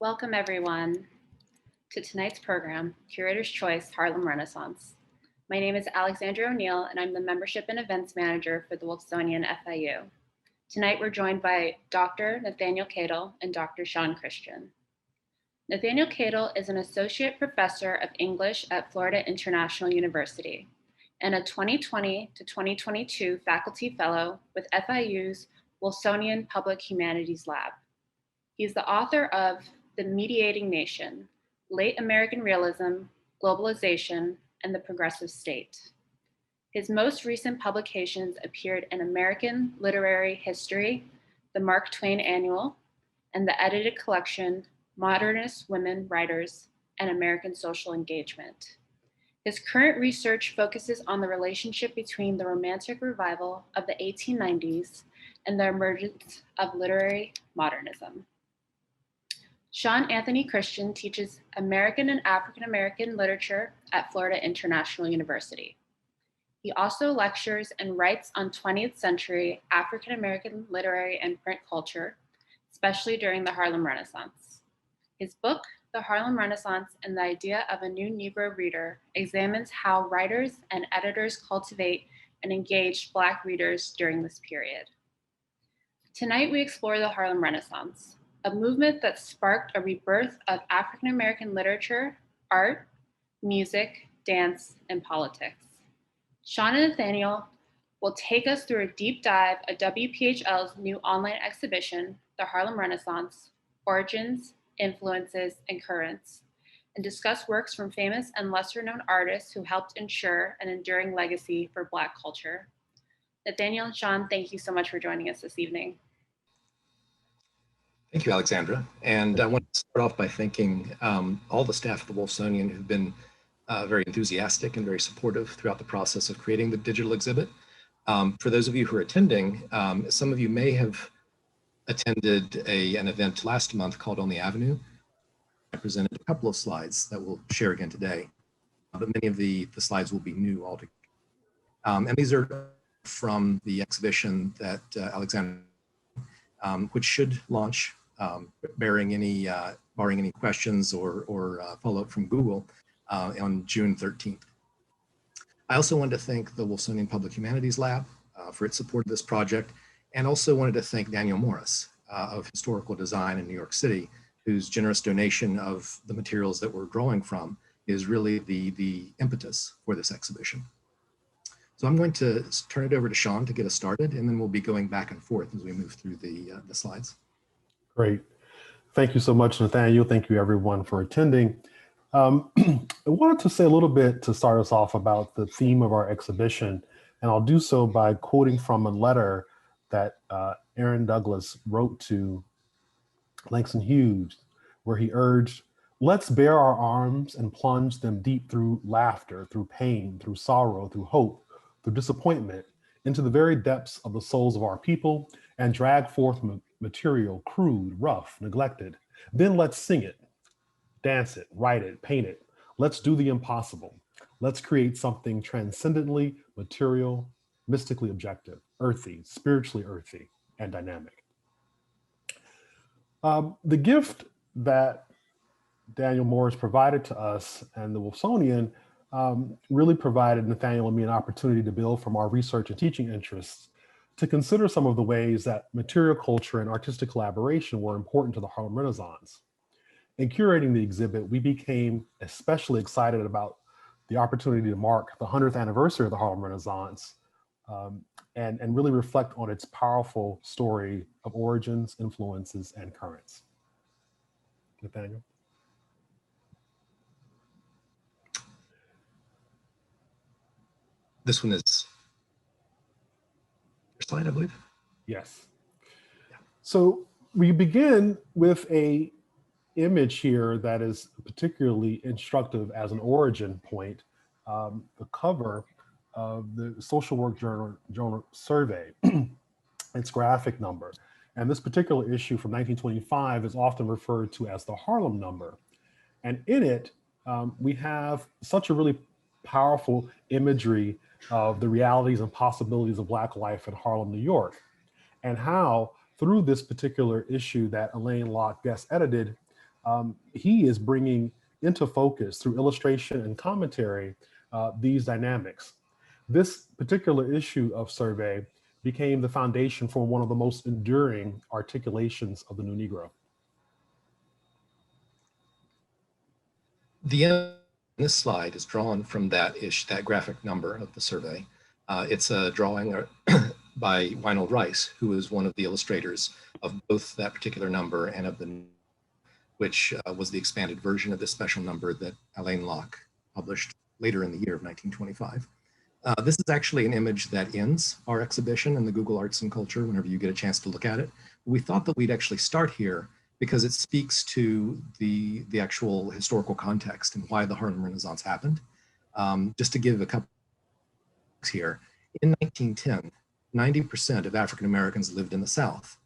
Welcome everyone to tonight's program, Curator's Choice, Harlem Renaissance. My name is Alexandra O'Neill and I'm the Membership and Events Manager for the Wolfsonian FIU. Tonight we're joined by Dr. Nathaniel Cadle and Dr. Shawn Christian. Nathaniel Cadle is an Associate Professor of English at Florida International University and a 2020 to 2022 Faculty Fellow with FIU's Wolfsonian Public Humanities Lab. He's the author of The Mediating Nation, Late American Realism, Globalization, and the Progressive State. His most recent publications appeared in American Literary History, the Mark Twain Annual, and the edited collection, Modernist Women Writers and American Social Engagement. His current research focuses on the relationship between the Romantic Revival of the 1890s and the emergence of literary modernism. Shawn Anthony Christian teaches American and African American literature at Florida International University. He also lectures and writes on 20th century African American literary and print culture, especially during the Harlem Renaissance. His book, The Harlem Renaissance and the Idea of a New Negro Reader, examines how writers and editors cultivate and engage Black readers during this period. Tonight we explore the Harlem Renaissance, a movement that sparked a rebirth of African American literature, art, music, dance, and politics. Shawn and Nathaniel will take us through a deep dive of WPHL's new online exhibition, The Harlem Renaissance, Origins, Influences, and Currents, and discuss works from famous and lesser-known artists who helped ensure an enduring legacy for Black culture. Nathaniel and Shawn, thank you so much for joining us this evening. Thank you, Alexandra. And I want to start off by thanking all the staff at the Wolfsonian who've been very enthusiastic and very supportive throughout the process of creating the digital exhibit. For those of you who are attending, some of you may have attended an event last month called On the Avenue. I presented a couple of slides that we'll share again today, but many of the slides will be new altogether. And these are from the exhibition that Alexandra, which should launch, barring any questions or follow-up from Google on June 13th. I also wanted to thank the Wolfsonian Public Humanities Lab for its support of this project, and also wanted to thank Daniel Morris of Historical Design in New York City, whose generous donation of the materials that we're drawing from is really the impetus for this exhibition. So I'm going to turn it over to Shawn to get us started, and then we'll be going back and forth as we move through the slides. Great. Thank you so much, Nathaniel. Thank you, everyone, for attending. I wanted to say a little bit to start us off about the theme of our exhibition, and I'll do so by quoting from a letter that Aaron Douglas wrote to Langston Hughes, where he urged, "Let's bare our arms and plunge them deep through laughter, through pain, through sorrow, through hope, through disappointment, into the very depths of the souls of our people, and drag forth material crude, rough, neglected. Then let's sing it, dance it, write it, paint it. Let's do the impossible. Let's create something transcendently material, mystically objective, earthy, spiritually earthy, and dynamic." The gift that Daniel Morris provided to us and the Wolfsonian really provided Nathaniel and me an opportunity to build from our research and teaching interests to consider some of the ways that material culture and artistic collaboration were important to the Harlem Renaissance. In curating the exhibit, we became especially excited about the opportunity to mark the 100th anniversary of the Harlem Renaissance and really reflect on its powerful story of origins, influences, and currents. Nathaniel? This one is your slide, I believe. Yes. Yeah. So we begin with a image here that is particularly instructive as an origin point, the cover of the Social Work Journal survey, its graphic number. And this particular issue from 1925 is often referred to as the Harlem number. And in it, we have such a really powerful imagery of the realities and possibilities of Black life in Harlem, New York, and how through this particular issue that Elaine Locke guest edited, he is bringing into focus through illustration and commentary these dynamics. This particular issue of Survey became the foundation for one of the most enduring articulations of the New Negro. The end of this slide is drawn from that graphic number of the survey. It's a drawing by Wynald Rice, who is one of the illustrators of both that particular number and of the, which was the expanded version of this special number that Alain Locke published later in the year of 1925. This is actually an image that ends our exhibition in the Google Arts and Culture whenever you get a chance to look at it. We thought that we'd actually start here because it speaks to the actual historical context and why the Harlem Renaissance happened. Just to give a couple here, in 1910, 90% of African Americans lived in the South,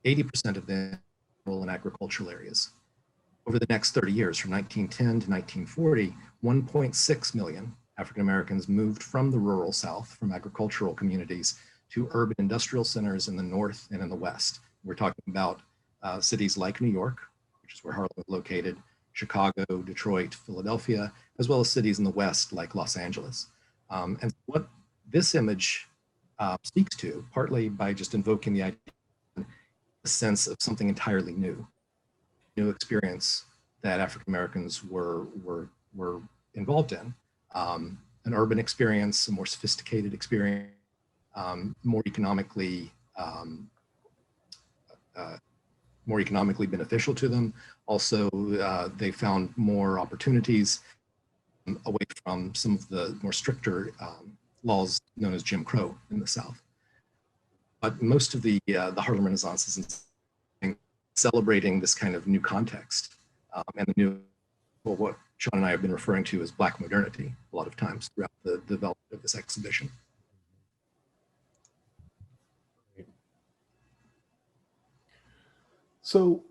80% of them in agricultural areas. Over the next 30 years, from 1910 to 1940, 1.6 million African Americans moved from the rural South, from agricultural communities, to urban industrial centers in the North and in the West. We're talking about cities like New York, which is where Harlem is located, Chicago, Detroit, Philadelphia, as well as cities in the West like Los Angeles. And what this image speaks to, partly by just invoking the idea, a sense of something entirely new experience that African Americans were involved in. An urban experience, a more sophisticated experience, more economically beneficial to them. Also, they found more opportunities away from some of the more stricter laws known as Jim Crow in the South. But most of the Harlem Renaissance is celebrating this kind of new context and the new, well, what Shawn and I have been referring to as Black modernity a lot of times throughout the development of this exhibition. So,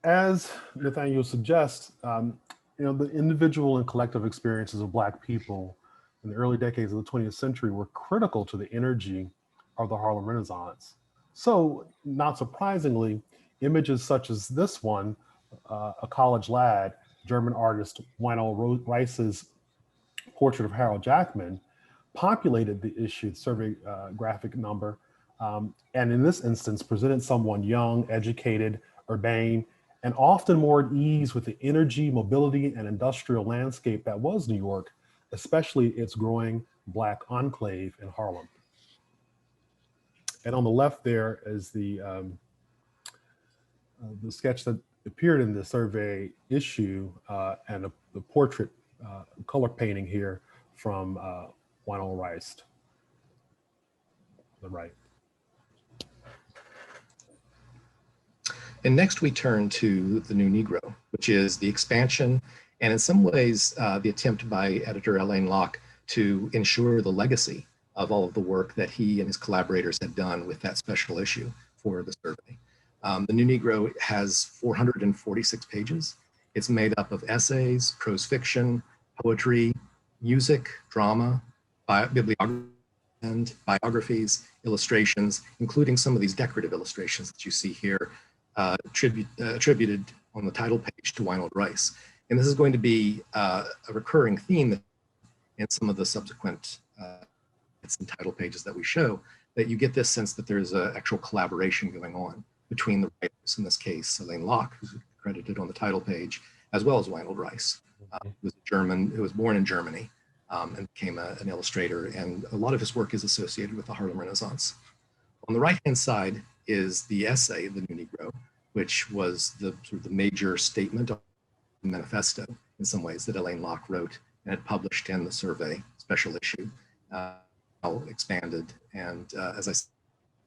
as Nathaniel suggests, the individual and collective experiences of Black people in the early decades of the 20th century were critical to the energy of the Harlem Renaissance. So, not surprisingly, images such as this one, a college lad, German artist Wynald Rice's portrait of Harold Jackman, populated the issued survey graphic number, and in this instance presented someone young, educated, urbane, and often more at ease with the energy, mobility, and industrial landscape that was New York, especially its growing Black enclave in Harlem. And on the left there is the sketch that appeared in the survey issue and the portrait color painting here from Wynald Rice, on the right. And next we turn to the New Negro, which is the expansion and in some ways the attempt by editor Alain Locke to ensure the legacy of all of the work that he and his collaborators had done with that special issue for the survey. The New Negro has 446 pages. It's made up of essays, prose fiction, poetry, music, drama, bibliography, and biographies, illustrations, including some of these decorative illustrations that you see here, attributed on the title page to Wynald Rice. And this is going to be a recurring theme in some of the subsequent and title pages that we show, that you get this sense that there's an actual collaboration going on between the writers, in this case, Alain Locke, who's credited on the title page, as well as Wynald Rice, who was a German, who was born in Germany and became an illustrator. And a lot of his work is associated with the Harlem Renaissance. On the right-hand side is the essay, The New Negro, which was the sort of the major statement of the manifesto, in some ways, that Alain Locke wrote and had published in the survey special issue, expanded, and as I said,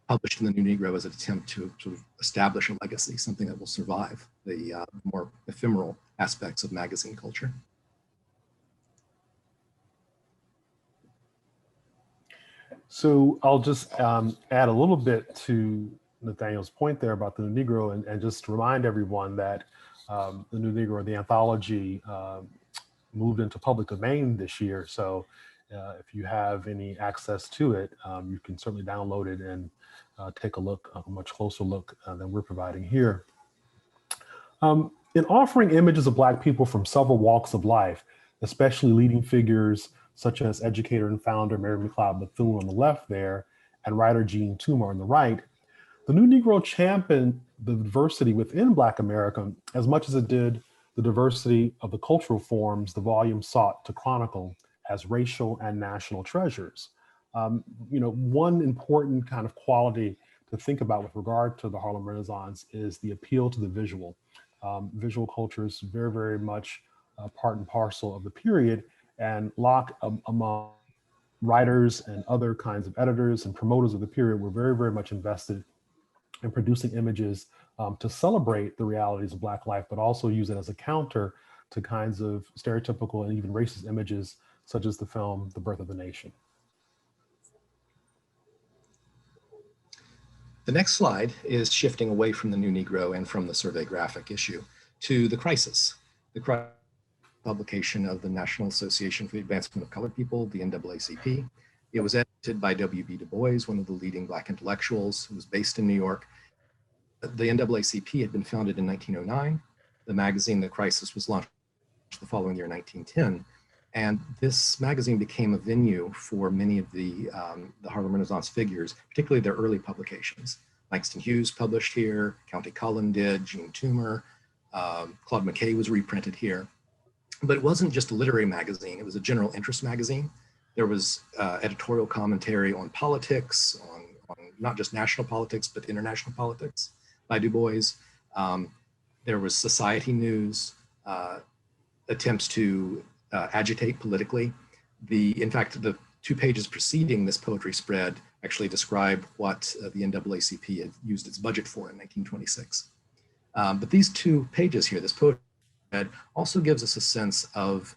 published in the New Negro as an attempt to sort of establish a legacy, something that will survive the more ephemeral aspects of magazine culture. So I'll just add a little bit to Nathaniel's point there about the New Negro, and just remind everyone that the New Negro, the anthology, moved into public domain this year. So if you have any access to it, you can certainly download it and take a look, a much closer look than we're providing here. In offering images of Black people from several walks of life, especially leading figures such as educator and founder Mary McLeod Bethune on the left there, and writer Jean Tumer on the right, the New Negro championed the diversity within Black America as much as it did the diversity of the cultural forms the volume sought to chronicle as racial and national treasures. One important kind of quality to think about with regard to the Harlem Renaissance is the appeal to the visual. Visual culture is very, very much part and parcel of the period, and Locke, among writers and other kinds of editors and promoters of the period, were very, very much invested in producing images to celebrate the realities of Black life, but also use it as a counter to kinds of stereotypical and even racist images, such as the film The Birth of a Nation. The next slide is shifting away from the New Negro and from the survey graphic issue to the crisis. The publication of the National Association for the Advancement of Colored People, the NAACP. It was edited by W.B. Du Bois, one of the leading Black intellectuals who was based in New York. The NAACP had been founded in 1909. The magazine, The Crisis, was launched the following year, 1910. And this magazine became a venue for many of the Harlem Renaissance figures, particularly their early publications. Langston Hughes published here, County Cullen did, Jean Tumer, Claude McKay was reprinted here. But it wasn't just a literary magazine, it was a general interest magazine. There was editorial commentary on politics, on not just national politics, but international politics by Du Bois. There was society news, attempts to agitate politically. In fact, the 2 pages preceding this poetry spread actually describe what the NAACP had used its budget for in 1926. But these 2 pages here, this poetry spread, also gives us a sense of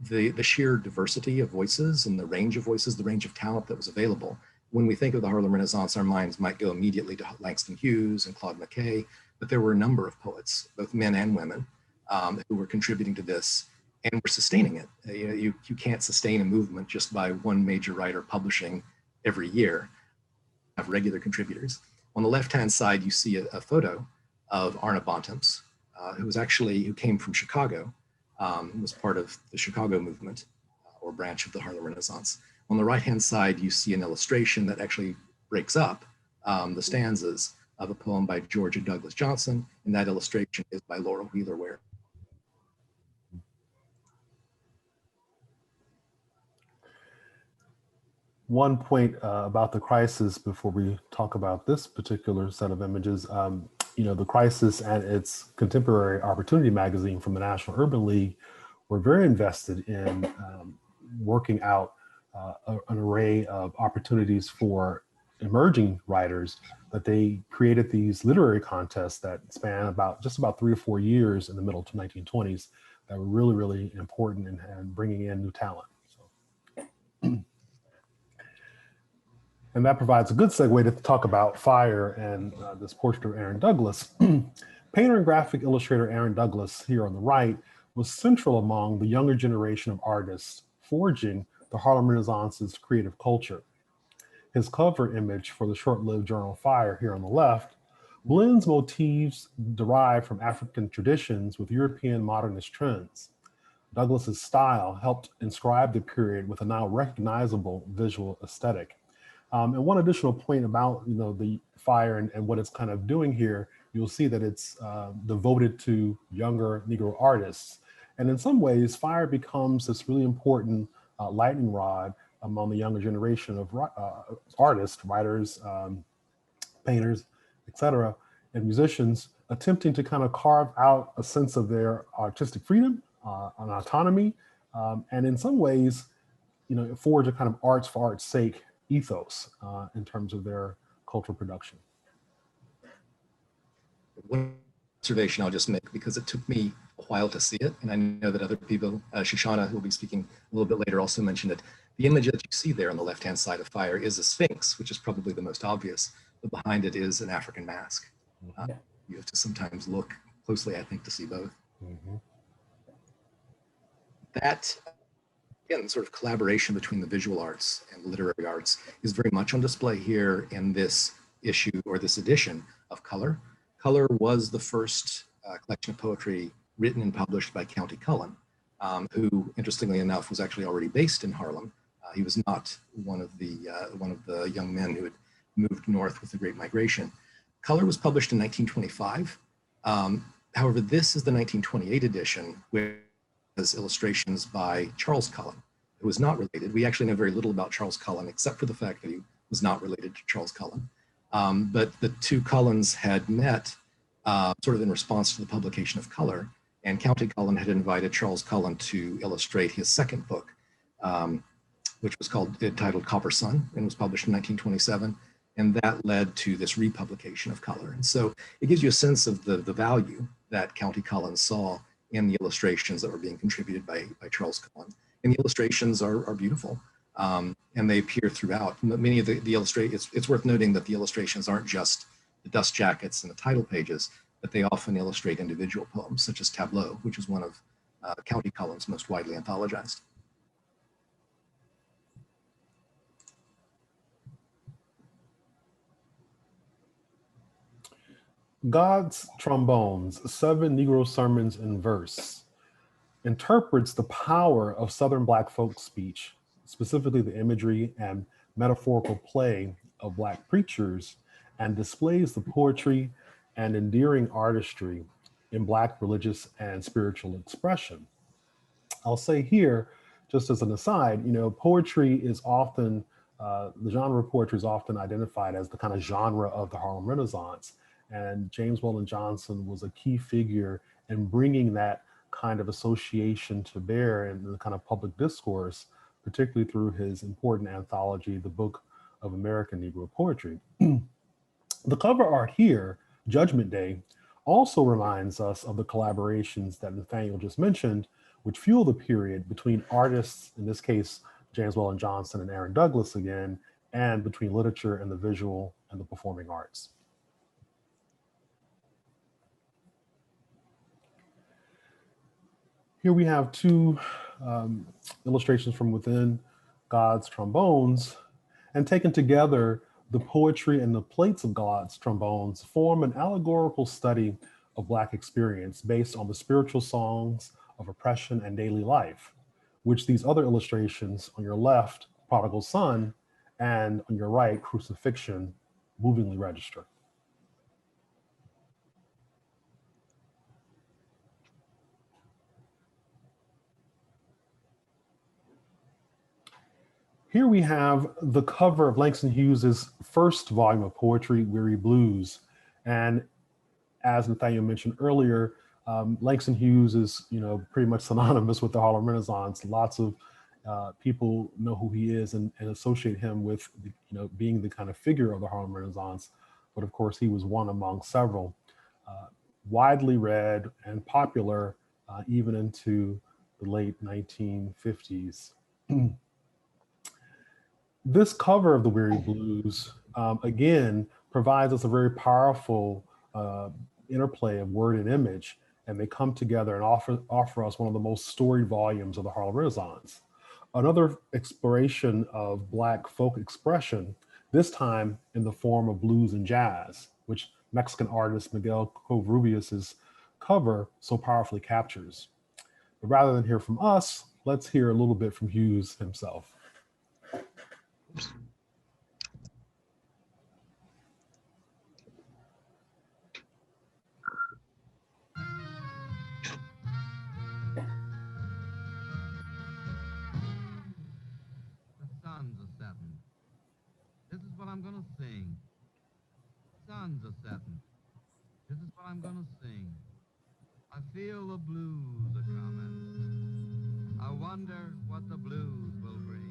the sheer diversity of voices and the range of voices, the range of talent that was available. When we think of the Harlem Renaissance, our minds might go immediately to Langston Hughes and Claude McKay, but there were a number of poets, both men and women, who were contributing to this and were sustaining it. You can't sustain a movement just by one major writer publishing every year. Have regular contributors. On the left-hand side, you see a photo of Arna Bontemps, who came from Chicago, was part of the Chicago movement or branch of the Harlem Renaissance. On the right-hand side, you see an illustration that actually breaks up the stanzas of a poem by Georgia Douglas Johnson, and that illustration is by Laura Wheeler Ware. One point about the crisis before we talk about this particular set of images, the crisis and its contemporary opportunity magazine from the National Urban League were very invested in working out an array of opportunities for emerging writers, that they created these literary contests that span just about 3 or 4 years in the middle to 1920s that were really, really important in bringing in new talent. So. And that provides a good segue to talk about Fire and this portrait of Aaron Douglas. Painter and graphic illustrator Aaron Douglas, here on the right, was central among the younger generation of artists forging the Harlem Renaissance's creative culture. His cover image for the short-lived journal Fire, here on the left, blends motifs derived from African traditions with European modernist trends. Douglas's style helped inscribe the period with a now recognizable visual aesthetic. And one additional point about the Fire and what it's kind of doing here, you'll see that it's devoted to younger Negro artists. And in some ways, Fire becomes this really important lightning rod among the younger generation of artists, writers, painters, etc., and musicians, attempting to kind of carve out a sense of their artistic freedom, an autonomy, and in some ways, forge a kind of arts for art's sake ethos in terms of their cultural production. One observation I'll just make, because it took me a while to see it, and I know that other people, Shoshana, who will be speaking a little bit later, also mentioned it. The image that you see there on the left-hand side of Fire is a sphinx, which is probably the most obvious, but behind it is an African mask. You have to sometimes look closely, I think, to see both. Mm-hmm. That, again, sort of collaboration between the visual arts and the literary arts is very much on display here in this issue, or this edition, of Color. Color was the first collection of poetry written and published by County Cullen, who, interestingly enough, was actually already based in Harlem. He was not one of the young men who had moved north with the Great Migration. Color was published in 1925. However, this is the 1928 edition, which has illustrations by Charles Cullen, who was not related. We actually know very little about Charles Cullen, except for the fact that he was not related to Charles Cullen. But the two Cullens had met sort of in response to the publication of Color, and County Cullen had invited Charles Cullen to illustrate his second book, which was titled Copper Sun, and was published in 1927. And that led to this republication of Color. And so it gives you a sense of the value that County Cullen saw in the illustrations that were being contributed by Charles Cullen. And the illustrations are beautiful, and they appear throughout. Many of the illustrations, it's worth noting that the illustrations aren't just the dust jackets and the title pages, but they often illustrate individual poems, such as Tableau, which is one of County Cullen's most widely anthologized. God's Trombones, 7 Negro Sermons in Verse, interprets the power of Southern Black folk speech, specifically the imagery and metaphorical play of Black preachers, and displays the poetry and endearing artistry in Black religious and spiritual expression. I'll say here, just as an aside, poetry is often, the genre of poetry is often identified as the kind of genre of the Harlem Renaissance. And James Weldon Johnson was a key figure in bringing that kind of association to bear in the kind of public discourse, particularly through his important anthology, The Book of American Negro Poetry. The cover art here, Judgment Day, also reminds us of the collaborations that Nathaniel just mentioned, which fuel the period between artists, in this case, James Weldon Johnson and Aaron Douglas again, and between literature and the visual and the performing arts. Here we have two illustrations from within God's Trombones, and taken together, the poetry and the plates of God's Trombones form an allegorical study of Black experience based on the spiritual songs of oppression and daily life, which these other illustrations on your left, Prodigal Son, and on your right, Crucifixion, movingly register. Here we have the cover of Langston Hughes's first volume of poetry, Weary Blues. And as Nathaniel mentioned earlier, Langston Hughes is, pretty much synonymous with the Harlem Renaissance. Lots of people know who he is and associate him with, being the kind of figure of the Harlem Renaissance. But of course, he was one among several, widely read and popular even into the late 1950s. This cover of the Weary Blues, again, provides us a very powerful interplay of word and image, and they come together and offer us one of the most storied volumes of the Harlem Renaissance. Another exploration of Black folk expression, this time in the form of blues and jazz, which Mexican artist Miguel Covarrubias's cover so powerfully captures. But rather than hear from us, let's hear a little bit from Hughes himself. Suns are setting. This is what I'm gonna sing. Suns are setting. This is what I'm gonna sing. I feel the blues are coming. I wonder what the blues will bring.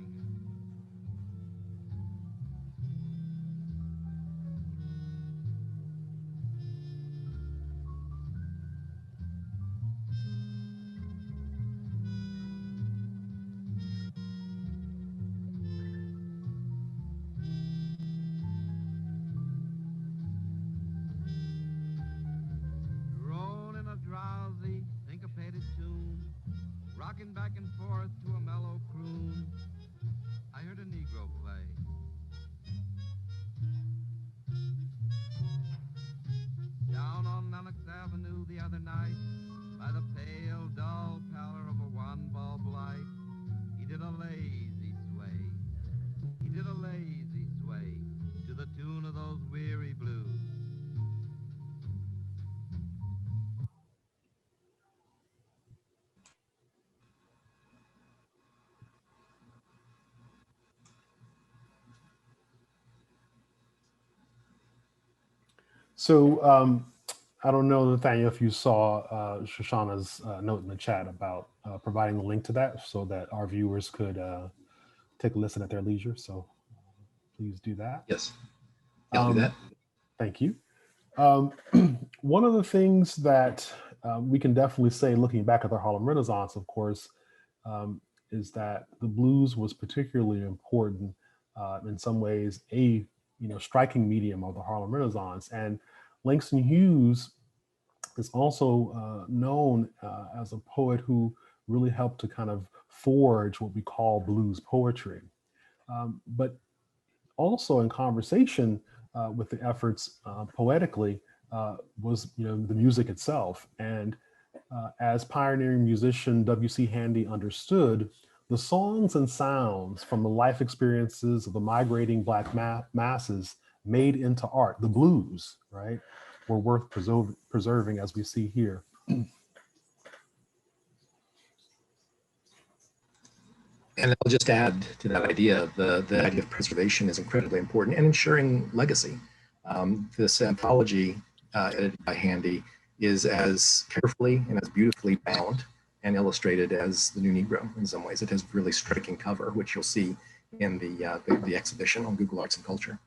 Drowsy, syncopated tune, rocking back and forth to a mellow croon. So I don't know, Nathaniel, if you saw Shoshana's note in the chat about providing the link to that so that our viewers could take a listen at their leisure. So please do that. Yes, I'll do that. Thank you. One of the things that we can definitely say, looking back at the Harlem Renaissance, of course, is that the blues was particularly important in some ways, a striking medium of the Harlem Renaissance. And Langston Hughes is also known as a poet who really helped to kind of forge what we call blues poetry. But also in conversation with the efforts poetically was the music itself. And as pioneering musician W.C. Handy understood, the songs and sounds from the life experiences of the migrating Black masses made into art, the blues, right, were worth preserving, as we see here. And I'll just add to that idea, the idea of preservation is incredibly important, and ensuring legacy. This anthology edited by Handy is as carefully and as beautifully bound and illustrated as The New Negro in some ways. It has really striking cover, which you'll see in the exhibition on Google Arts and Culture.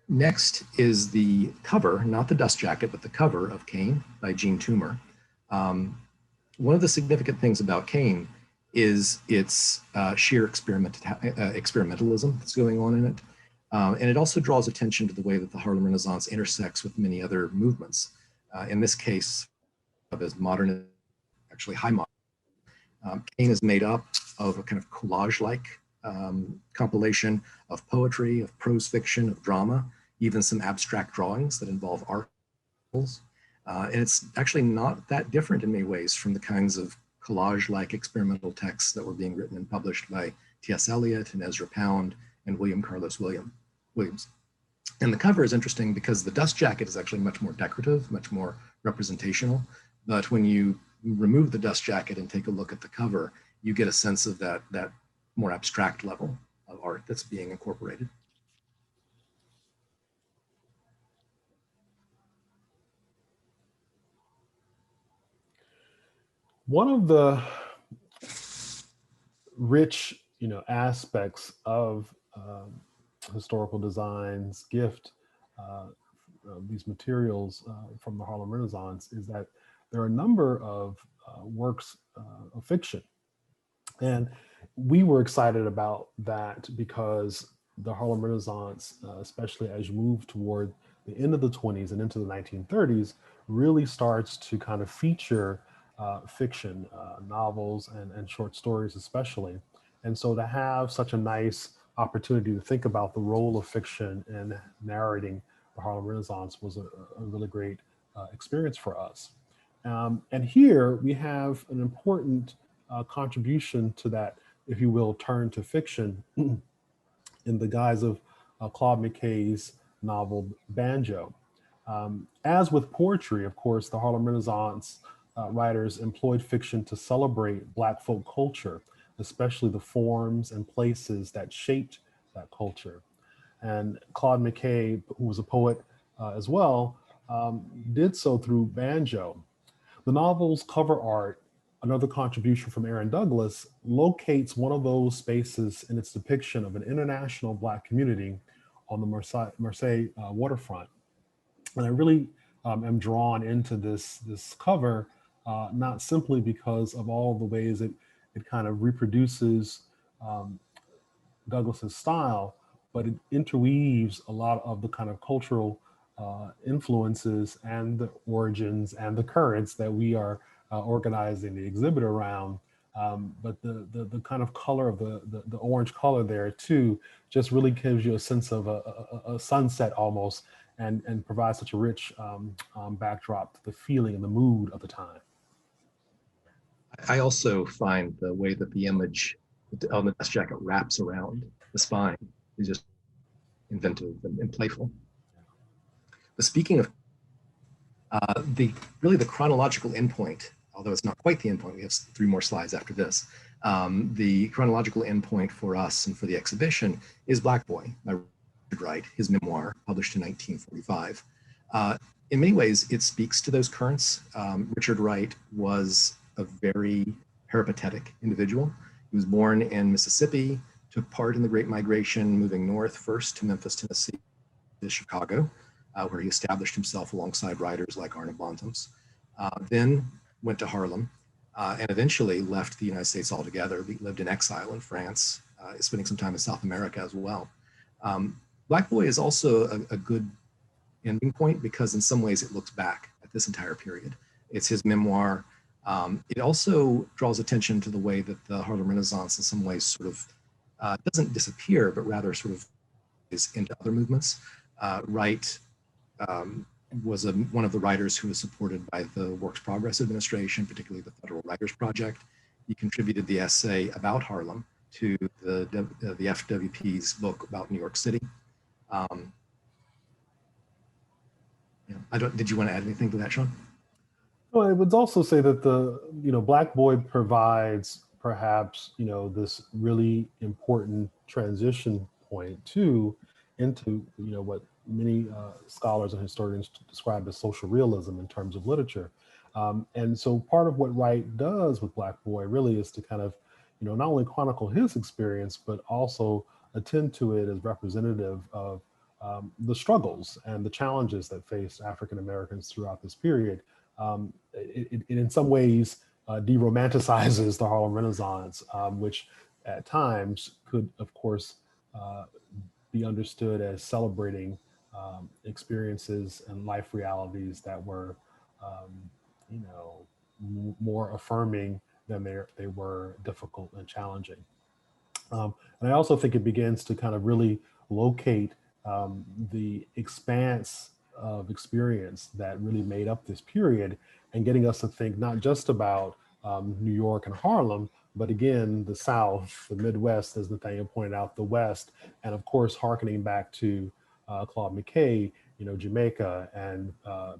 Next is the cover, not the dust jacket, but the cover of Kane by Jean Tumer. One of the significant things about Kane is its sheer experimentalism that's going on in it. And it also draws attention to the way that the Harlem Renaissance intersects with many other movements. In this case, as modern, actually high modern. Kane is made up of a kind of collage-like compilation of poetry, of prose fiction, of drama, even some abstract drawings that involve art. And it's actually not that different in many ways from the kinds of collage-like experimental texts that were being written and published by T.S. Eliot and Ezra Pound and William Carlos Williams. And the cover is interesting because the dust jacket is actually much more decorative, much more representational. But when you remove the dust jacket and take a look at the cover, you get a sense of that more abstract level of art that's being incorporated. One of the rich, aspects of historical design's gift of these materials from the Harlem Renaissance is that there are a number of works of fiction. And we were excited about that because the Harlem Renaissance, especially as you move toward the end of the 20s and into the 1930s, really starts to kind of feature fiction, novels and short stories especially. And so to have such a nice opportunity to think about the role of fiction in narrating the Harlem Renaissance was a really great experience for us. And here we have an important contribution to that, if you will, turn to fiction in the guise of Claude McKay's novel Banjo. As with poetry, of course, the Harlem Renaissance writers employed fiction to celebrate Black folk culture, especially the forms and places that shaped that culture. And Claude McKay, who was a poet as well, did so through Banjo. The novel's cover art, another contribution from Aaron Douglas, locates one of those spaces in its depiction of an international Black community on the Marseille waterfront. And I really am drawn into this cover, not simply because of all the ways it kind of reproduces Douglas's style, but it interweaves a lot of the kind of cultural influences and the origins and the currents that we are organizing the exhibit around. But the kind of color of the orange color there too just really gives you a sense of a sunset almost, and provides such a rich backdrop to the feeling and the mood of the time. I also find the way that the image on the dust jacket wraps around the spine is just inventive and playful. But speaking of the chronological endpoint, although it's not quite the endpoint, we have 3 more slides after this. The chronological endpoint for us and for the exhibition is Black Boy by Right, his memoir, published in 1945. In many ways, it speaks to those currents. Richard Wright was a very peripatetic individual. He was born in Mississippi, took part in the Great Migration, moving north first to Memphis, Tennessee, to Chicago, where he established himself alongside writers like Arna Bontemps. Then went to Harlem, and eventually left the United States altogether. He lived in exile in France, spending some time in South America as well. Black Boy is also a good ending point because in some ways it looks back at this entire period. It's his memoir. It also draws attention to the way that the Harlem Renaissance in some ways sort of doesn't disappear, but rather sort of is into other movements. Wright was one of the writers who was supported by the Works Progress Administration, particularly the Federal Writers Project. He contributed the essay about Harlem to the FWP's book about New York City. Did you want to add anything to that, Shawn? Well, I would also say that Black Boy provides perhaps, this really important transition point into what many scholars and historians describe as social realism in terms of literature. And so part of what Wright does with Black Boy really is to kind of, not only chronicle his experience, but also attend to it as representative of the struggles and the challenges that faced African Americans throughout this period. It in some ways de-romanticizes the Harlem Renaissance, which at times could, of course, be understood as celebrating experiences and life realities that were, more affirming than they were difficult and challenging. And I also think it begins to kind of really locate the expanse of experience that really made up this period, and getting us to think not just about New York and Harlem, but again, the South, the Midwest, as Nathaniel pointed out, the West, and of course, hearkening back to Claude McKay, Jamaica and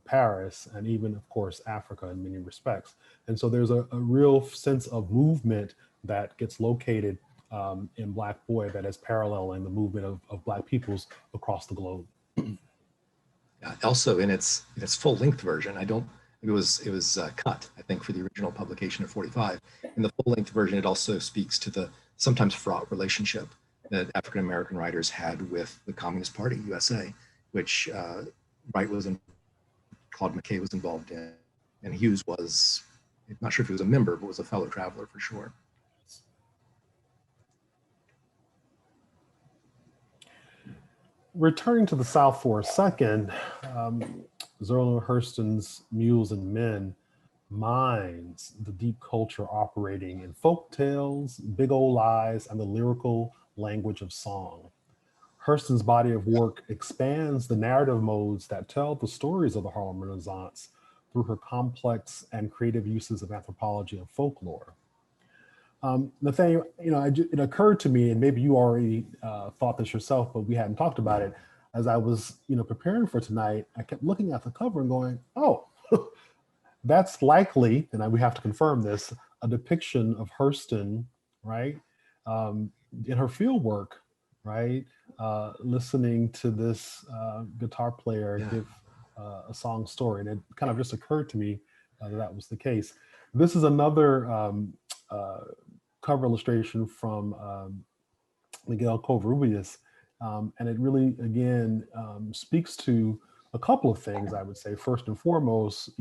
Paris, and even, of course, Africa in many respects. And so there's a real sense of movement that gets located in Black Boy that is paralleling the movement of Black peoples across the globe. Also, in its full length version, it was cut, I think, for the original publication of 45. In the full length version, it also speaks to the sometimes fraught relationship that African American writers had with the Communist Party, USA, which Wright Claude McKay was involved in, and Hughes was, I'm not sure if he was a member, but was a fellow traveler for sure. Returning to the South for a second, Zerlina Hurston's Mules and Men mines the deep culture operating in folk tales, big old lies, and the lyrical language of song. Hurston's body of work expands the narrative modes that tell the stories of the Harlem Renaissance through her complex and creative uses of anthropology and folklore. Nathaniel, it occurred to me, and maybe you already thought this yourself, but we hadn't talked about it. As I was, preparing for tonight, I kept looking at the cover and going, "Oh, that's likely," and we have to confirm this, a depiction of Hurston, right, in her field work, right, listening to this guitar player give a song story, and it kind of just occurred to me that was the case. This is another cover illustration from Miguel Covarrubias, and it really, again, speaks to a couple of things, I would say. First and foremost,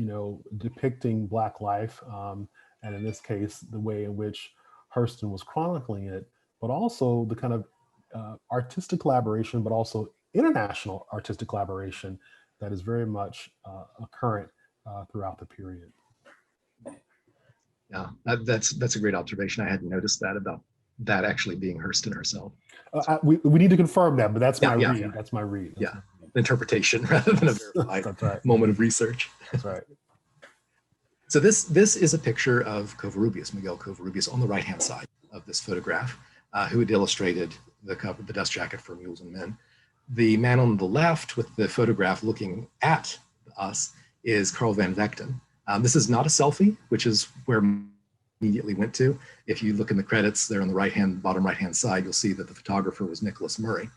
depicting Black life, and in this case, the way in which Hurston was chronicling it, but also the kind of artistic collaboration, but also international artistic collaboration that is very much current throughout the period. Yeah, that's a great observation. I hadn't noticed that about that actually being Hurston herself. We need to confirm that, but that's my read. Yeah. That's my read. That's interpretation rather than a verified moment of research. That's right. So this is a picture of Covarrubias, Miguel Covarrubias, on the right-hand side of this photograph, who had illustrated the cover, the dust jacket for Mules and Men. The man on the left with the photograph looking at us is Carl Van Vechten. This is not a selfie, which is where I immediately went to. If you look in the credits there on the bottom right-hand side, you'll see that the photographer was Nicholas Murray.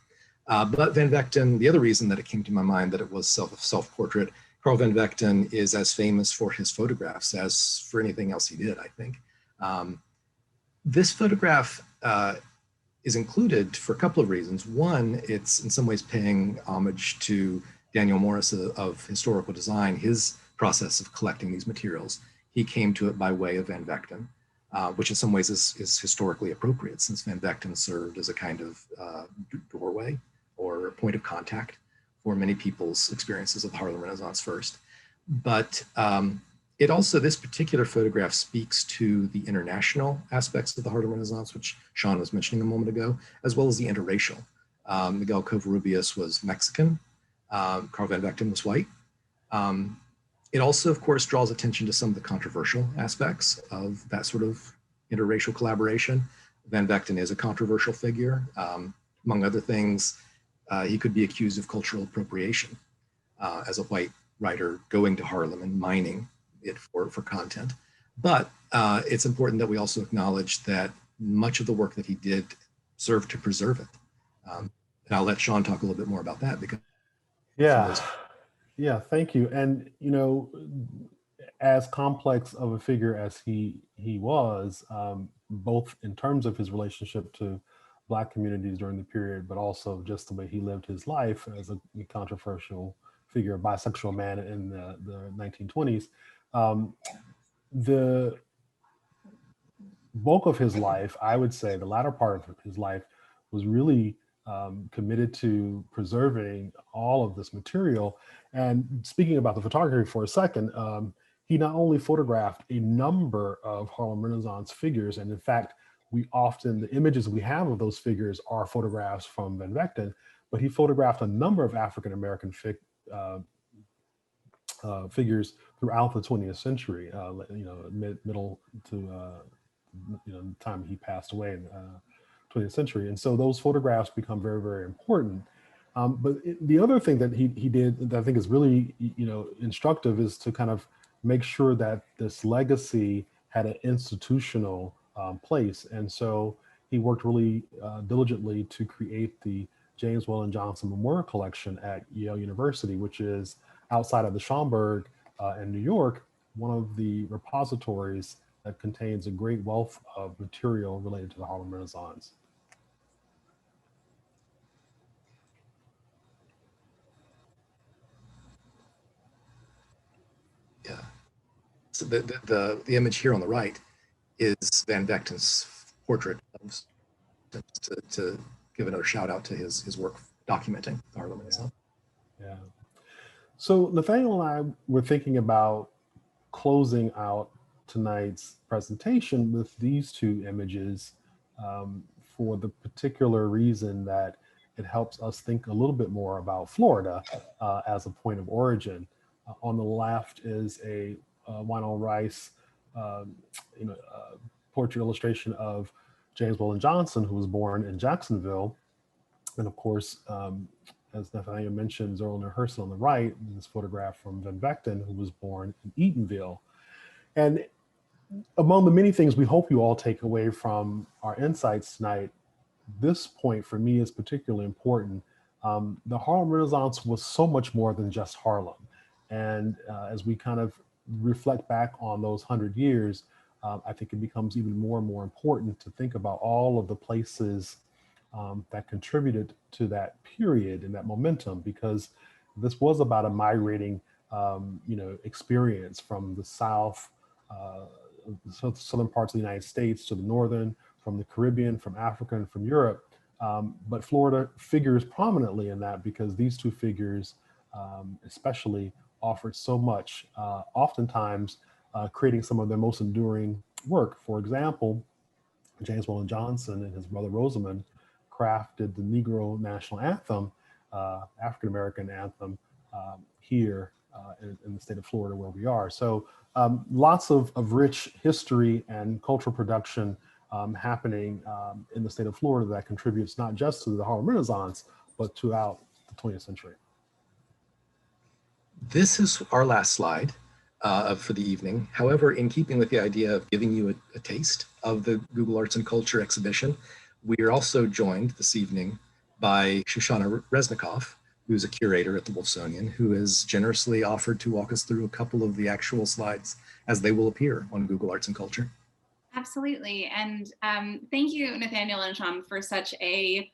But Van Vechten, the other reason that it came to my mind that it was self-portrait, Carl Van Vechten is as famous for his photographs as for anything else he did, I think. This photograph is included for a couple of reasons. One, it's in some ways paying homage to Daniel Morris of historical design, his process of collecting these materials. He came to it by way of Van Vechten, which in some ways is historically appropriate, since Van Vechten served as a kind of doorway or point of contact for many people's experiences of the Harlem Renaissance first. But it also, this particular photograph speaks to the international aspects of the Harlem Renaissance, which Shawn was mentioning a moment ago, as well as the interracial. Miguel Covarrubias was Mexican, Carl Van Vechten was white. It also, of course, draws attention to some of the controversial aspects of that sort of interracial collaboration. Van Vechten is a controversial figure. Among other things, he could be accused of cultural appropriation as a white writer going to Harlem and mining it for content. But it's important that we also acknowledge that much of the work that he did served to preserve it. And I'll let Shawn talk a little bit more about that because yeah, thank you. And you know, as complex of a figure as he was, both in terms of his relationship to Black communities during the period, but also just the way he lived his life as a controversial figure, a bisexual man in the 1920s. The bulk of his life, I would say, the latter part of his life was really committed to preserving all of this material. And speaking about the photography for a second, he not only photographed a number of Harlem Renaissance figures, and in fact, the images we have of those figures are photographs from Van Vechten, but he photographed a number of African-American figures throughout the 20th century, middle to the time he passed away in the 20th century. And so those photographs become very, very important. But the other thing that he did that I think is really, instructive is to kind of make sure that this legacy had an institutional place. And so he worked really diligently to create the James Weldon Johnson Memorial Collection at Yale University, which is outside of the Schomburg in New York, one of the repositories that contains a great wealth of material related to the Harlem Renaissance. Yeah. So the image here on the right is Van Vechten's portrait of, to give another shout out to his work documenting the Harlem Renaissance. Yeah. So Nathaniel and I were thinking about closing out tonight's presentation with these two images for the particular reason that it helps us think a little bit more about Florida as a point of origin. On the left is a Wynell Rice portrait illustration of James Weldon Johnson, who was born in Jacksonville. And of course, as Nathaniel mentioned, Zerlina Hersel on the right, this photograph from Van Vechten, who was born in Eatonville. And among the many things we hope you all take away from our insights tonight, this point for me is particularly important. The Harlem Renaissance was so much more than just Harlem. And as we kind of reflect back on those 100 years, I think it becomes even more and more important to think about all of the places that contributed to that period and that momentum, because this was about a migrating, experience from the South, southern parts of the United States to the northern, from the Caribbean, from Africa, and from Europe. But Florida figures prominently in that because these two figures, especially, offered so much, oftentimes creating some of their most enduring work. For example, James Weldon Johnson and his brother Rosamond crafted the Negro national anthem, African-American anthem, here in the state of Florida where we are. So lots of rich history and cultural production happening in the state of Florida that contributes not just to the Harlem Renaissance, but throughout the 20th century. This is our last slide for the evening. However, in keeping with the idea of giving you a taste of the Google Arts and Culture exhibition, we are also joined this evening by Shoshana Reznikov, who's a curator at the Wolfsonian, who has generously offered to walk us through a couple of the actual slides as they will appear on Google Arts and Culture. Absolutely. And thank you, Nathaniel and Shawn, for such a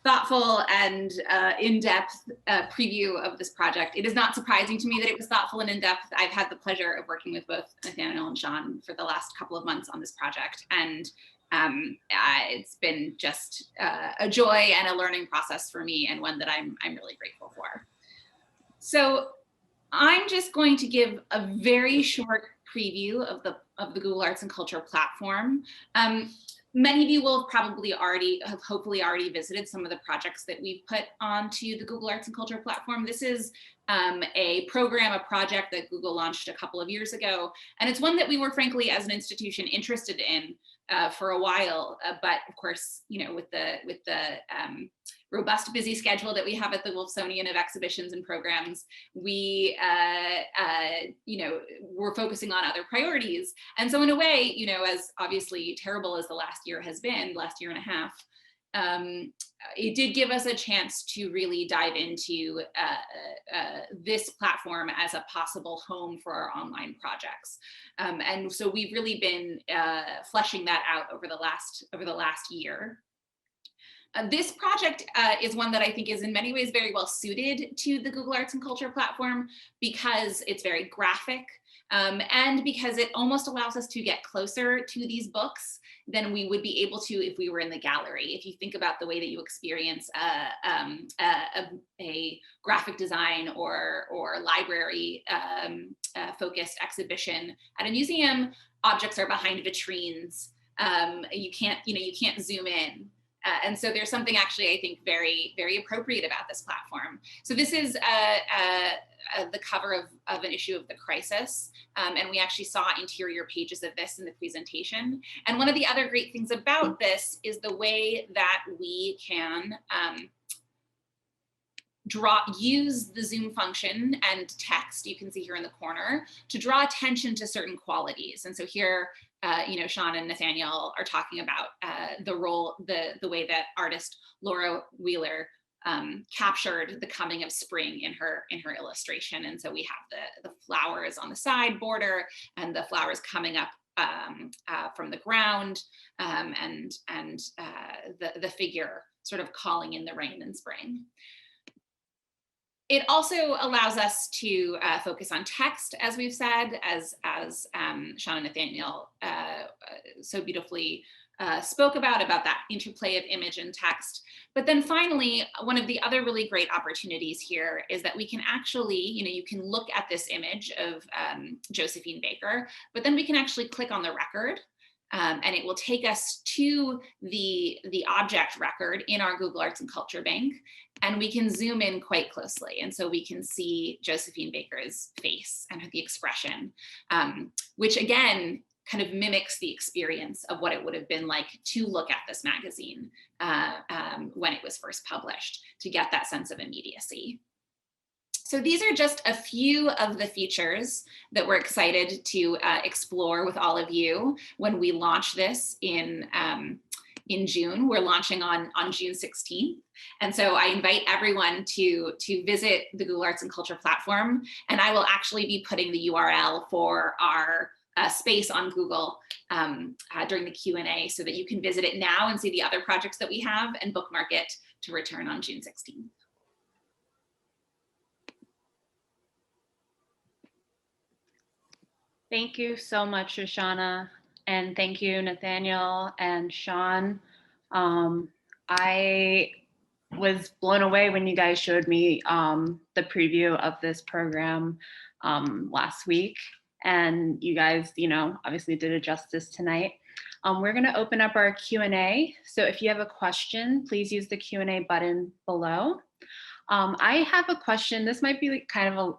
thoughtful and in-depth preview of this project. It is not surprising to me that it was thoughtful and in-depth. I've had the pleasure of working with both Nathaniel and Shawn for the last couple of months on this project. And it's been just a joy and a learning process for me, and one that I'm really grateful for. So I'm just going to give a very short preview of the Google Arts and Culture platform. Many of you will probably hopefully already visited some of the projects that we've put onto the Google Arts and Culture platform. This is a project that Google launched a couple of years ago. And it's one that we were, frankly, as an institution, interested in for a while. But of course, with the robust, busy schedule that we have at the Wolfsonian of exhibitions and programs, we, we're focusing on other priorities. And so in a way, as obviously terrible as the last year has been, last year and a half, it did give us a chance to really dive into this platform as a possible home for our online projects. And so we've really been fleshing that out over the last year. This project is one that I think is in many ways very well suited to the Google Arts and Culture platform because it's very graphic and because it almost allows us to get closer to these books than we would be able to if we were in the gallery. If you think about the way that you experience a graphic design or library focused exhibition at a museum, objects are behind vitrines. You can't zoom in. And so there's something actually, I think, very, very appropriate about this platform. So this is the cover of an issue of The Crisis. And we actually saw interior pages of this in the presentation. And one of the other great things about this is the way that we can use the zoom function and text, you can see here in the corner, to draw attention to certain qualities. And so here, Shawn and Nathaniel are talking about the way that artist Laura Wheeler captured the coming of spring in her illustration. And so we have the flowers on the side border and the flowers coming up from the ground, and the figure sort of calling in the rain and spring. It also allows us to focus on text, as we've said, as Shawn and Nathaniel so beautifully spoke about that interplay of image and text. But then finally, one of the other really great opportunities here is that we can actually, you can look at this image of Josephine Baker, but then we can actually click on the record. And it will take us to the object record in our Google Arts and Culture Bank, and we can zoom in quite closely. And so we can see Josephine Baker's face and the expression, which again, kind of mimics the experience of what it would have been like to look at this magazine when it was first published, to get that sense of immediacy. So these are just a few of the features that we're excited to explore with all of you when we launch this in June. We're launching on June 16th. And so I invite everyone to visit the Google Arts and Culture platform. And I will actually be putting the URL for our space on Google during the Q&A so that you can visit it now and see the other projects that we have and bookmark it to return on June 16th. Thank you so much, Shoshana, and thank you, Nathaniel and Shawn. I was blown away when you guys showed me the preview of this program last week, and you guys, obviously did it justice tonight. We're going to open up our Q&A. So if you have a question, please use the Q&A button below. I have a question. This might be kind of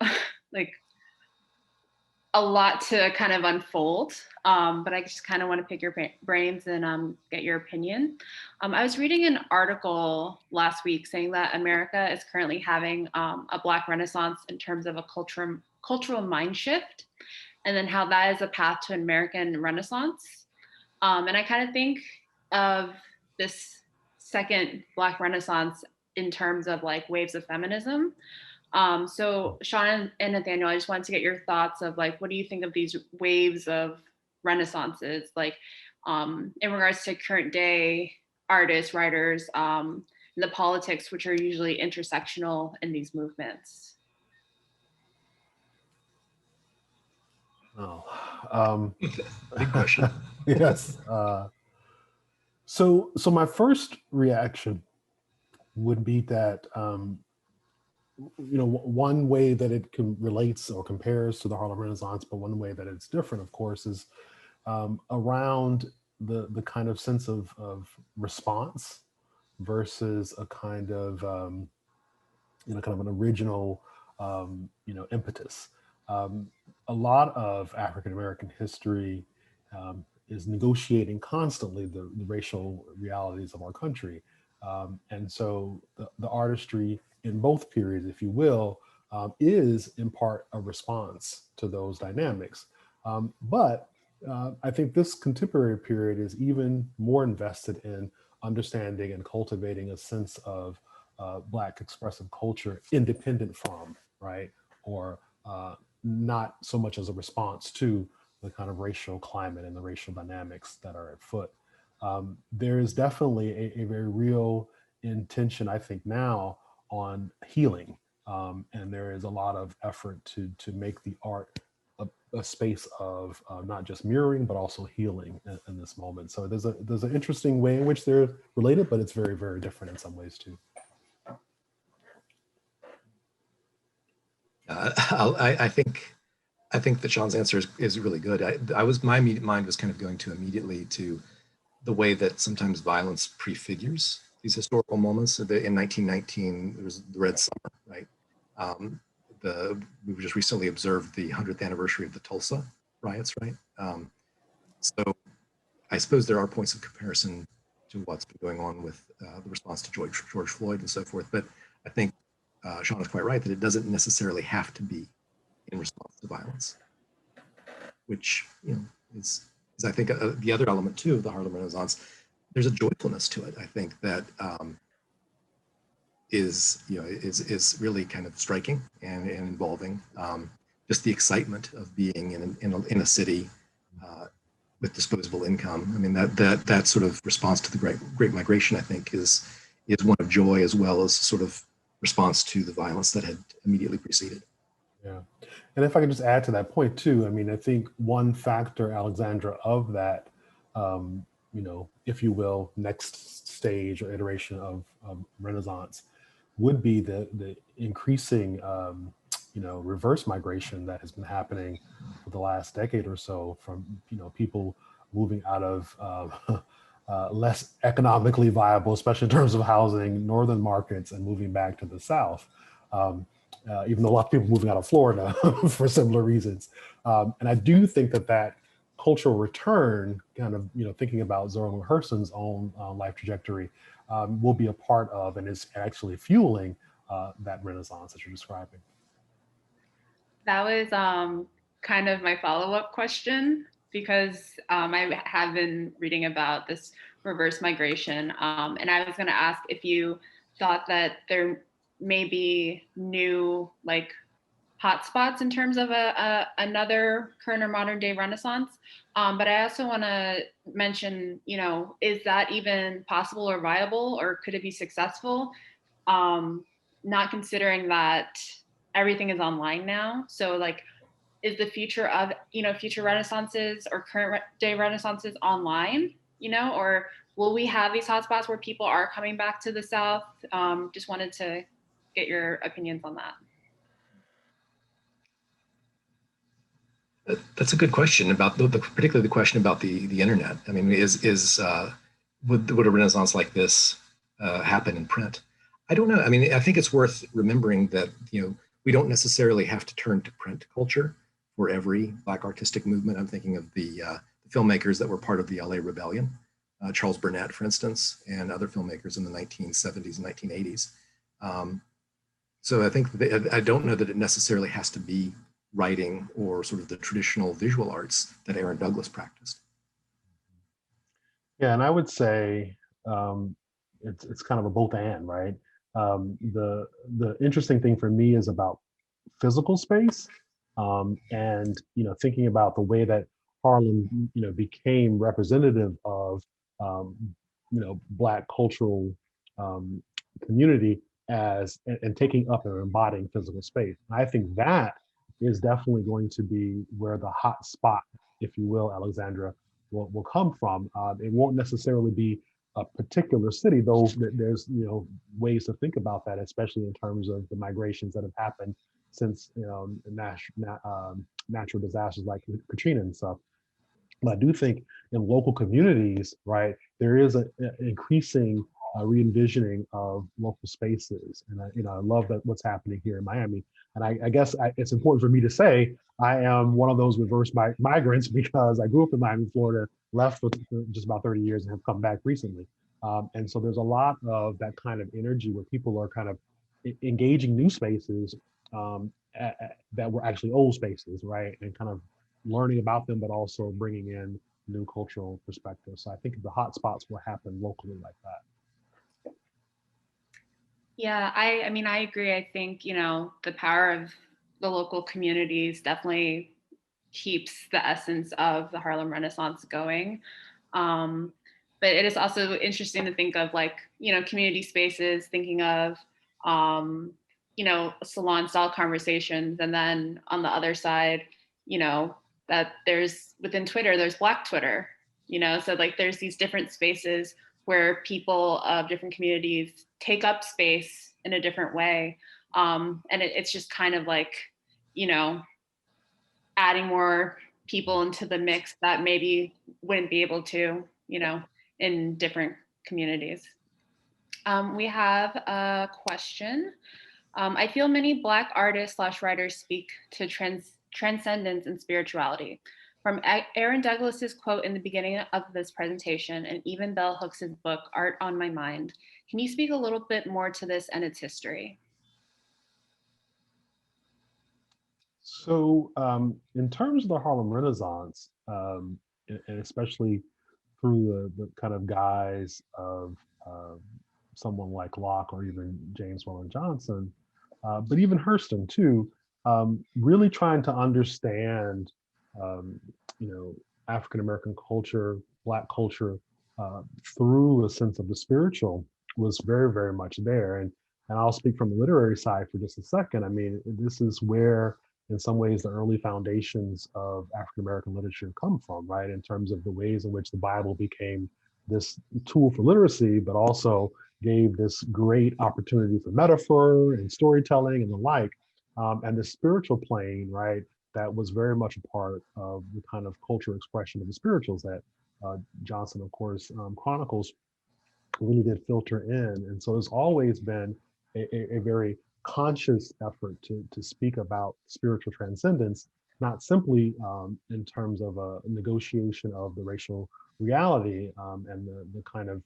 a lot to kind of unfold, but I just kind of want to pick your brains and get your opinion. I was reading an article last week saying that America is currently having a Black Renaissance in terms of a cultural mind shift, and then how that is a path to American Renaissance. And I kind of think of this second Black Renaissance in terms of like waves of feminism. So Shawn and Nathaniel, I just wanted to get your thoughts of like, what do you think of these waves of renaissances, like in regards to current day artists, writers, the politics, which are usually intersectional in these movements? Oh, Big question. yes. So my first reaction would be that one way that it relates or compares to the Harlem Renaissance, but one way that it's different, of course, is around the kind of sense of response versus a kind of kind of an original impetus. A lot of African American history is negotiating constantly the racial realities of our country. And so the artistry in both periods, if you will, is in part a response to those dynamics. But I think this contemporary period is even more invested in understanding and cultivating a sense of Black expressive culture independent from, right? Or not so much as a response to the kind of racial climate and the racial dynamics that are at foot. There is definitely a very real intention, I think, now on healing. And there is a lot of effort to make the art a space of not just mirroring, but also healing in this moment. So there's an interesting way in which they're related, but it's very, very different in some ways too. I think that Shawn's answer is really good. My immediate mind was kind of going to immediately to the way that sometimes violence prefigures these historical moments. In 1919, there was the Red Summer, right? We just recently observed the 100th anniversary of the Tulsa riots, right? So I suppose there are points of comparison to what's been going on with the response to George Floyd and so forth. But I think Shawn is quite right that it doesn't necessarily have to be in response to violence, which is I think the other element too of the Harlem Renaissance. There's a joyfulness to it, I think, that is really kind of striking and involving. Just the excitement of being in a city with disposable income. I mean, that sort of response to the Great Migration, I think, is one of joy as well as sort of response to the violence that had immediately preceded. Yeah. And if I could just add to that point too, I mean, I think one factor, Alexandra, of that, if you will, next stage or iteration of Renaissance would be the increasing, reverse migration that has been happening for the last decade or so from, people moving out of less economically viable, especially in terms of housing, northern markets and moving back to the South. Even though a lot of people moving out of Florida for similar reasons. And I do think that cultural return, kind of, thinking about Zora Neale Hurston's own life trajectory, will be a part of and is actually fueling that Renaissance that you're describing. That was kind of my follow-up question, because I have been reading about this reverse migration. And I was going to ask if you thought that there may be new like hotspots in terms of another current or modern day Renaissance. But I also want to mention, is that even possible or viable, or could it be successful? Not considering that everything is online now. So like, is the future of, future Renaissances or current day Renaissances online, or will we have these hotspots where people are coming back to the South? Just wanted to get your opinions on that. That's a good question about particularly the question about the internet. I mean, would a Renaissance like this happen in print? I don't know. I mean, I think it's worth remembering that we don't necessarily have to turn to print culture for every Black artistic movement. I'm thinking of the filmmakers that were part of the LA Rebellion, Charles Burnett, for instance, and other filmmakers in the 1970s and 1980s. So I think I don't know that it necessarily has to be writing or sort of the traditional visual arts that Aaron Douglas practiced. Yeah, and I would say it's kind of a both and, right? The interesting thing for me is about physical space, and thinking about the way that Harlem became representative of um, Black cultural um, community and taking up and embodying physical space. And I think that is definitely going to be where the hot spot, if you will, Alexandra, will come from. It won't necessarily be a particular city, though there's ways to think about that, especially in terms of the migrations that have happened since natural disasters like Katrina and stuff. But I do think in local communities, right, there is an increasing re-envisioning of local spaces, and I love that what's happening here in Miami. And I guess it's important for me to say I am one of those reverse migrants because I grew up in Miami, Florida, left for just about 30 years, and have come back recently. And so there's a lot of that kind of energy where people are kind of engaging new spaces that were actually old spaces, right, and kind of learning about them, but also bringing in new cultural perspectives. So I think the hot spots will happen locally like that. Yeah, I mean, I agree. I think, the power of the local communities definitely keeps the essence of the Harlem Renaissance going. But it is also interesting to think of community spaces, thinking of, salon style conversations. And then on the other side, that there's within Twitter, there's Black Twitter, so there's these different spaces where people of different communities take up space in a different way. And it's just kind of adding more people into the mix that maybe wouldn't be able to, in different communities. We have a question. I feel many Black artists / writers speak to transcendence and spirituality. From Aaron Douglas's quote in the beginning of this presentation, and even Bell Hooks' book, Art on My Mind, can you speak a little bit more to this and its history? So in terms of the Harlem Renaissance, and especially through the kind of guise of someone like Locke or even James Weldon Johnson, but even Hurston too, really trying to understand, African American culture, Black culture, through a sense of the spiritual was very, very much there. And I'll speak from the literary side for just a second. I mean, this is where, in some ways, the early foundations of African American literature come from, right? In terms of the ways in which the Bible became this tool for literacy, but also gave this great opportunity for metaphor and storytelling and the like. And the spiritual plane, right, that was very much a part of the kind of cultural expression of the spirituals that Johnson, of course, chronicles, really did filter in. And so there's always been a very conscious effort to speak about spiritual transcendence, not simply in terms of a negotiation of the racial reality and the kind of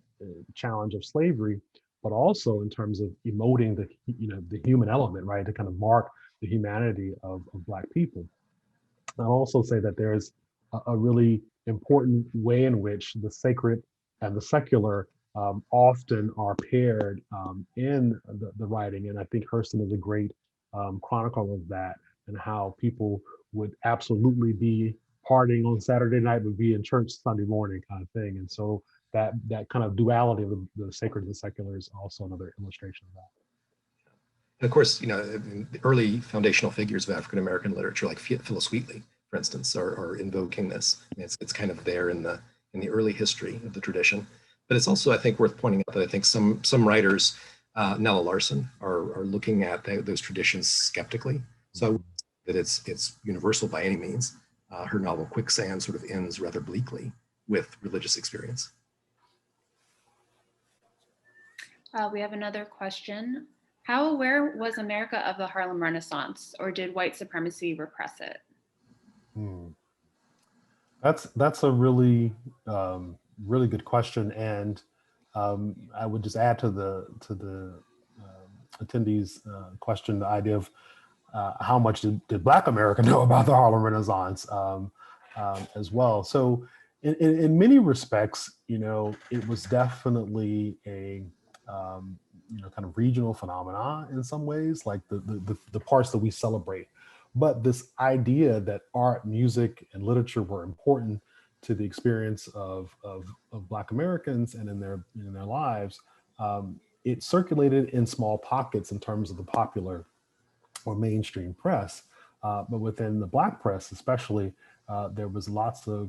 challenge of slavery, but also in terms of emoting the human element, right, to kind of mark the humanity of Black people. I'll also say that there's a really important way in which the sacred and the secular often are paired in the writing. And I think Hurston is a great chronicle of that, and how people would absolutely be partying on Saturday night, but be in church Sunday morning kind of thing. And so that kind of duality of the sacred and the secular is also another illustration of that. And of course, the early foundational figures of African American literature, like Phyllis Wheatley, for instance, are invoking this. I mean, it's kind of there in the early history of the tradition. But it's also, I think, worth pointing out that I think some writers, Nella Larson, are looking at those traditions skeptically. So I would say that it's universal by any means. Her novel Quicksand sort of ends rather bleakly with religious experience. We have another question. How aware was America of the Harlem Renaissance, or did white supremacy repress it? That's a really really good question, and I would just add to the attendees' question the idea of how much did Black America know about the Harlem Renaissance as well. So in many respects, it was definitely a kind of regional phenomena in some ways, like the parts that we celebrate. But this idea that art, music, and literature were important to the experience of Black Americans and in their lives, it circulated in small pockets in terms of the popular or mainstream press. But within the Black press, especially, there was lots of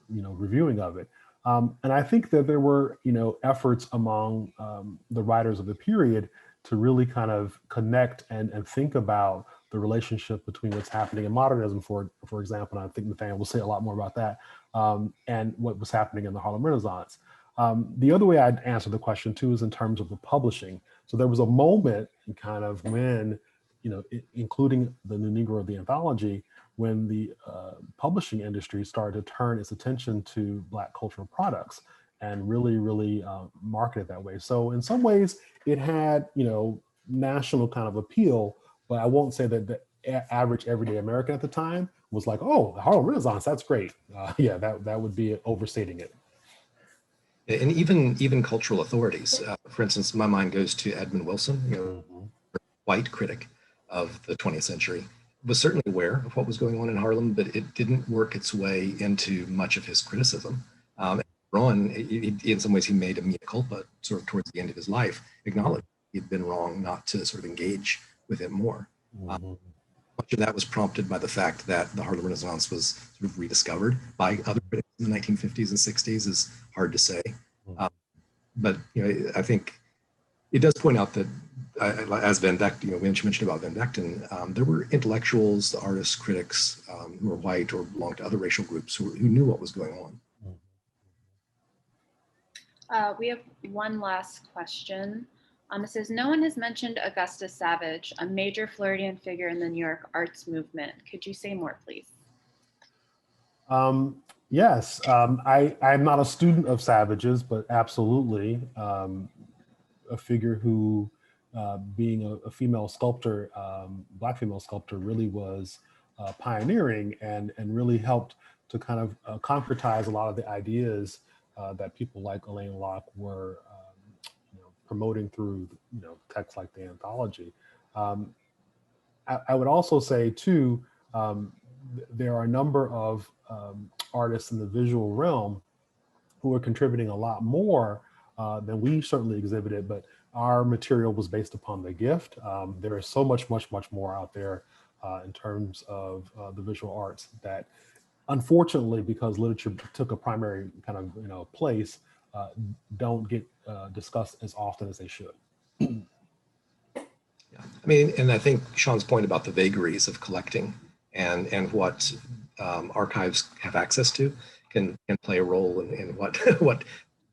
reviewing of it. And I think that there were, efforts among the writers of the period to really kind of connect and think about the relationship between what's happening in modernism, for example, and I think Nathaniel will say a lot more about that, and what was happening in the Harlem Renaissance. The other way I'd answer the question too is in terms of the publishing. So there was a moment in kind of when, including the New Negro, the anthology, when the publishing industry started to turn its attention to Black cultural products and really market it that way. So in some ways it had, national kind of appeal, but I won't say that the average everyday American at the time was like, oh, the Harlem Renaissance, that's great. Yeah, that would be overstating it. And even cultural authorities. For instance, my mind goes to Edmund Wilson, white critic of the 20th century, was certainly aware of what was going on in Harlem, but it didn't work its way into much of his criticism. In some ways, he made a mea culpa sort of towards the end of his life, acknowledged he'd been wrong not to sort of engage with it more. Much of that was prompted by the fact that the Harlem Renaissance was sort of rediscovered by other critics in the 1950s and 60s, is hard to say. But I think it does point out that, as Van Vechten, we mentioned about Van Vechten, there were intellectuals, artists, critics who were white or belonged to other racial groups who knew what was going on. We have one last question. It says, no one has mentioned Augustus Savage, a major Floridian figure in the New York arts movement. Could you say more, please? Yes, I'm not a student of Savage's, but absolutely a figure who, being a female sculptor, Black female sculptor, really was pioneering and really helped to kind of concretize a lot of the ideas that people like Elaine Locke were promoting through texts like the anthology. I would also say too, there are a number of artists in the visual realm who are contributing a lot more than we certainly exhibited, but our material was based upon the gift. There is so much more out there in terms of the visual arts that, unfortunately, because literature took a primary kind of place, don't get discussed as often as they should. Yeah, I mean, and I think Shawn's point about the vagaries of collecting and what archives have access to can play a role in what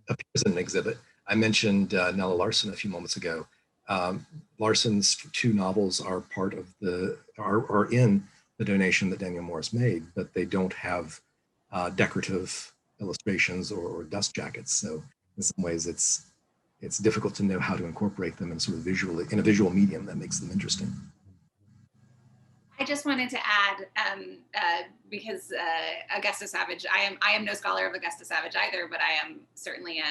appears in an exhibit. I mentioned Nella Larson a few moments ago. Larson's 2 novels are part of are in the donation that Daniel Morris made, but they don't have decorative illustrations or dust jackets. So in some ways, it's difficult to know how to incorporate them in sort of in a visual medium that makes them interesting. I just wanted to add, because Augustus Savage, I am no scholar of Augustus Savage either, but I am certainly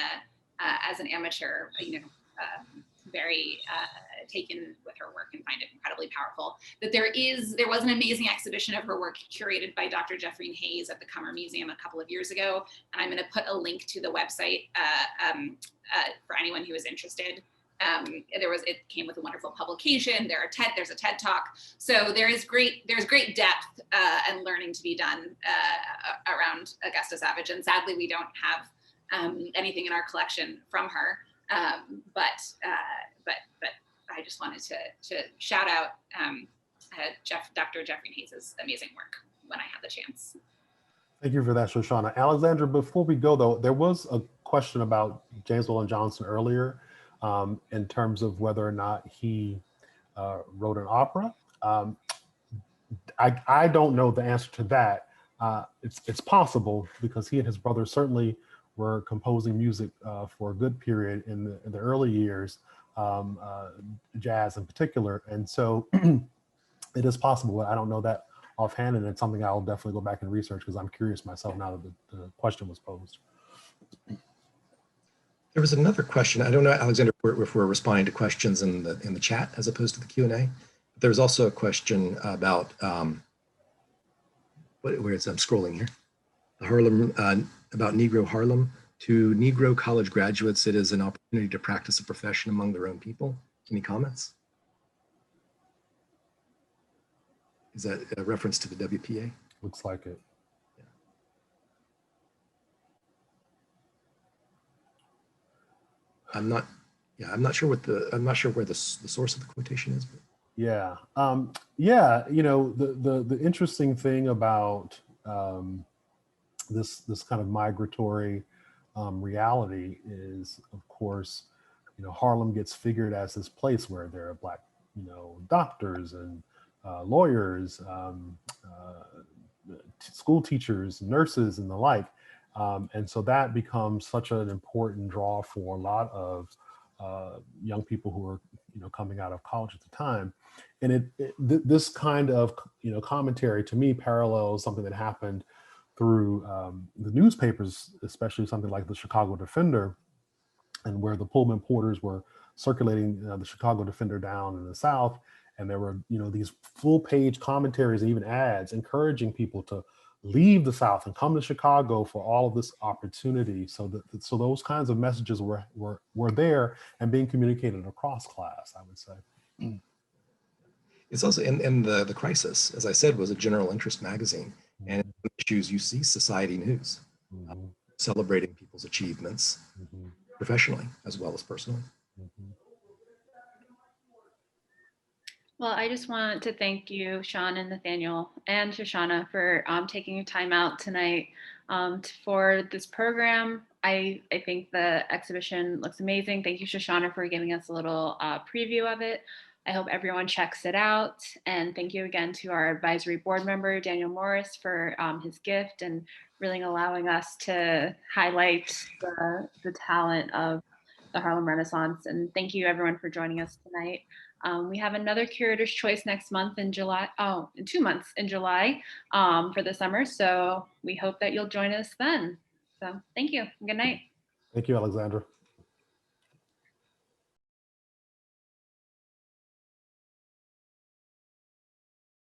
as an amateur, very taken with her work and find it incredibly powerful. That there was an amazing exhibition of her work curated by Dr. Jeffrey Hayes at the Cummer Museum a couple of years ago, and I'm going to put a link to the website for anyone who is interested. It came with a wonderful publication. There's a TED Talk. So there's great depth and learning to be done around Augusta Savage. And sadly, we don't have anything in our collection from her. But I just wanted to shout out Dr. Jeffrey Hayes' amazing work when I had the chance. Thank you for that, Shoshana. Alexandra, before we go though, there was a question about James Weldon Johnson earlier in terms of whether or not he wrote an opera. I don't know the answer to that. It's possible because he and his brother certainly were composing music for a good period in the early years, jazz in particular. And so it is possible, but I don't know that offhand, and it's something I'll definitely go back and research because I'm curious myself now that the question was posed. There was another question. I don't know, Alexander, if we're responding to questions in the chat as opposed to the Q&A. But there was also a question about where is I'm scrolling here. Harlem about Negro Harlem. To Negro college graduates, it is an opportunity to practice a profession among their own people. Any comments? Is that a reference to the WPA? Looks like it. I'm not sure where the source of the quotation is. But. Yeah, yeah. You know, the interesting thing about this kind of migratory reality is, of course, you know, Harlem gets figured as this place where there are Black, you know, doctors and lawyers, school teachers, nurses, and the like. And so that becomes such an important draw for a lot of young people who are, you know, coming out of college at the time. And this kind of, you know, commentary to me parallels something that happened through the newspapers, especially something like the Chicago Defender, and where the Pullman porters were circulating the Chicago Defender down in the South. And there were, you know, these full-page commentaries and even ads encouraging people to leave the South and come to Chicago for all of this opportunity. So so those kinds of messages were there and being communicated across class, I would say. It's also in the Crisis, as I said, was a general interest magazine, and in issues you see society news, celebrating people's achievements professionally as well as personally. Well, I just want to thank you, Shawn and Nathaniel and Shoshana, for taking your time out tonight for this program. I think the exhibition looks amazing. Thank you, Shoshana, for giving us a little preview of it. I hope everyone checks it out. And thank you again to our advisory board member, Daniel Morris, for his gift and really allowing us to highlight the talent of the Harlem Renaissance. And thank you everyone for joining us tonight. We have another Curator's Choice next month in July, in 2 months in July for the summer. So we hope that you'll join us then. So thank you. Good night. Thank you, Alexandra.